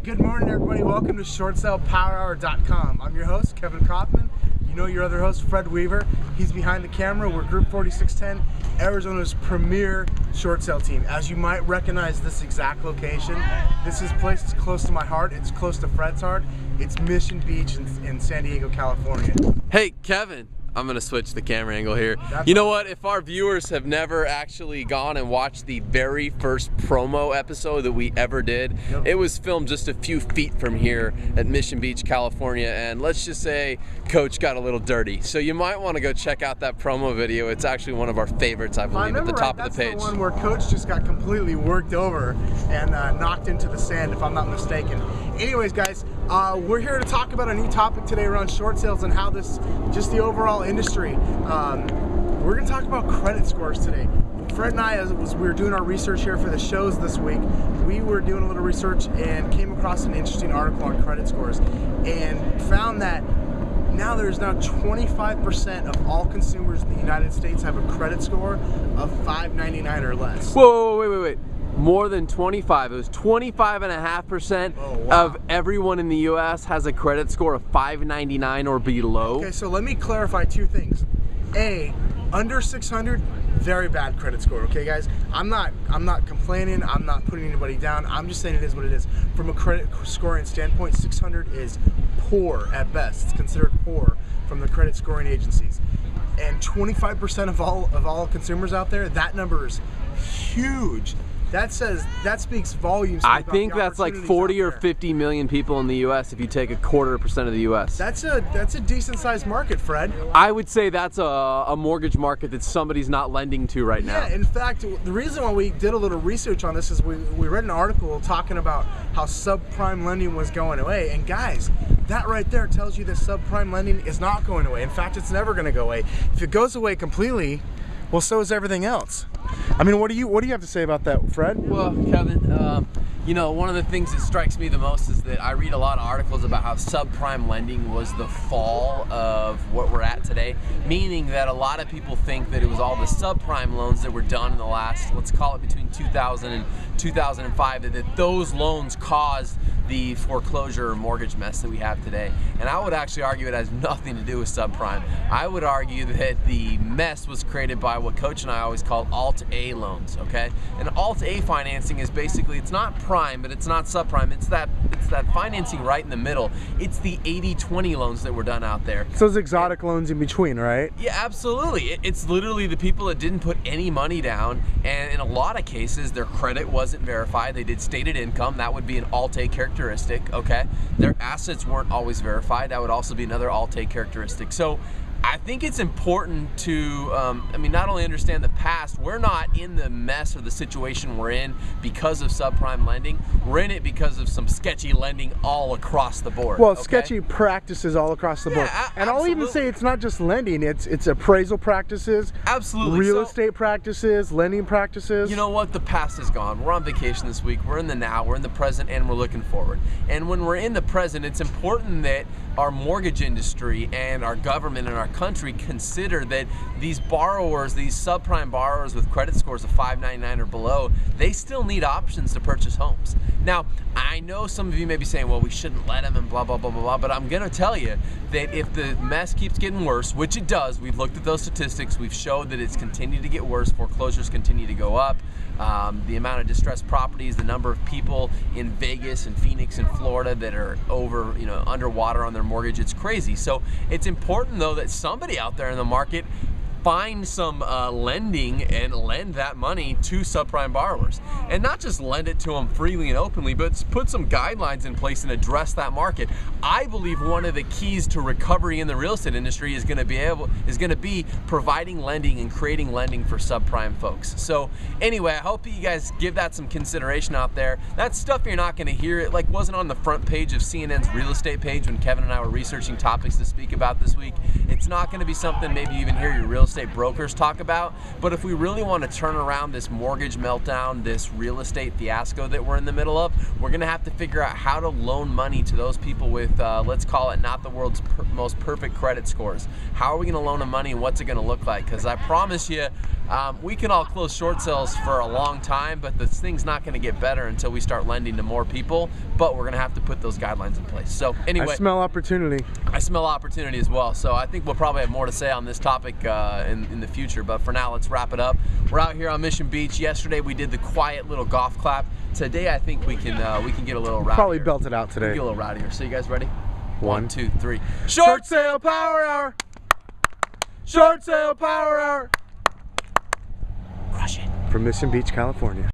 Good morning, everybody. Welcome to ShortSalePowerHour.com. I'm your host, Kevin Kaufman. You know your other host, Fred Weaver. He's behind the camera. We're Group 4610, Arizona's premier short sale team. As you might recognize this exact location, this is placed close to my heart. It's close to Fred's heart. It's Mission Beach in San Diego, California. Hey, Kevin. I'm gonna switch the camera angle here. You know what? If our viewers have never actually gone and watched the very first promo episode that we ever did, it was filmed just a few feet from here at Mission Beach, California, and let's just say Coach got a little dirty. So you might want to go check out that promo video. It's actually one of our favorites, I believe, at the top of the page. That's the one where Coach just got completely worked over and knocked into the sand, if I'm not mistaken. Anyways, guys, we're here to talk about a new topic today around short sales and how just the overall industry. We're going to talk about credit scores today. Fred and I, as we were doing our research here for the shows this week, we were doing a little research and came across an interesting article on credit scores and found that there's now 25% of all consumers in the United States have a credit score of 599 or less. Whoa, wait. More than 25. It was 25.5% of everyone in the U.S. has a credit score of 599 or below. Okay, so let me clarify two things. A, under 600, very bad credit score. Okay, guys, I'm not complaining. I'm not putting anybody down. I'm just saying it is what it is. From a credit scoring standpoint, 600 is poor at best. It's considered poor from the credit scoring agencies. And 25% of all consumers out there, that number is huge. That speaks volumes. I think that's like 40 or 50 million people in the U.S. if you take 1/4% of the U.S. That's a decent sized market, Fred. I would say that's a mortgage market that somebody's not lending to right now. Yeah, in fact, the reason why we did a little research on this is we read an article talking about how subprime lending was going away. And guys, that right there tells you that subprime lending is not going away. In fact, it's never going to go away. If it goes away completely, well, so is everything else. I mean, what do you have to say about that, Fred? Well, Kevin, you know, one of the things that strikes me the most is that I read a lot of articles about how subprime lending was the fall of what we're at today, meaning that a lot of people think that it was all the subprime loans that were done in the last, let's call it between 2000 and 2005, that those loans caused the foreclosure or mortgage mess that we have today. And I would actually argue it has nothing to do with subprime. I would argue that the mess was created by what Coach and I always call Alt-A loans, okay? And Alt-A financing is basically, it's not prime, but it's not subprime. It's that financing right in the middle. It's the 80-20 loans that were done out there. So those exotic loans in between, right? Yeah, absolutely. It's literally the people that didn't put any money down, and in a lot of cases, their credit wasn't verified. They did stated income. That would be an Alt-A characteristic, okay? Their assets weren't always verified. That would also be another Alt-A characteristic. So I think it's important to, not only understand the past. We're not in the mess or the situation we're in because of subprime lending. We're in it because of some sketchy lending all across the board. Well, sketchy practices all across the board. And I'll even say it's not just lending. It's appraisal practices. Absolutely. Real estate practices, lending practices. You know what? The past is gone. We're on vacation this week. We're in the now. We're in the present, and we're looking forward. And when we're in the present, it's important that our mortgage industry and our government and our country consider that these borrowers, these subprime borrowers with credit scores of 599 or below, they still need options to purchase homes. Now, I know some of you may be saying, well, we shouldn't let them and blah, blah, blah, blah, blah, but I'm gonna tell you that if the mess keeps getting worse, which it does, we've looked at those statistics, we've showed that it's continued to get worse, foreclosures continue to go up, the amount of distressed properties, the number of people in Vegas and Phoenix and Florida that are underwater on their mortgage, it's crazy. So it's important though that somebody out there in the market find some lending and lend that money to subprime borrowers. And not just lend it to them freely and openly, but put some guidelines in place and address that market. I believe one of the keys to recovery in the real estate industry is going to be providing lending and creating lending for subprime folks. So anyway, I hope you guys give that some consideration out there. That's stuff you're not going to hear. It wasn't on the front page of CNN's real estate page when Kevin and I were researching topics to speak about this week. It's not going to be something maybe you even hear your real estate brokers talk about, but if we really want to turn around this mortgage meltdown, this real estate fiasco that we're in the middle of, we're going to have to figure out how to loan money to those people with, let's call it not the world's most perfect credit scores. How are we going to loan them money and what's it going to look like? Because I promise you, We can all close short sales for a long time, but this thing's not going to get better until we start lending to more people, but we're going to have to put those guidelines in place. So anyway, I smell opportunity. I smell opportunity as well. So I think we'll probably have more to say on this topic in the future, but for now, let's wrap it up. We're out here on Mission Beach. Yesterday we did the quiet little golf clap. Today I think we can get a little rowdier. Probably belt it out today. Get a little rowdier. So you guys ready? 1, 2, 3. Short sale power hour. Short sale power hour. Crush it. From Mission Beach, California.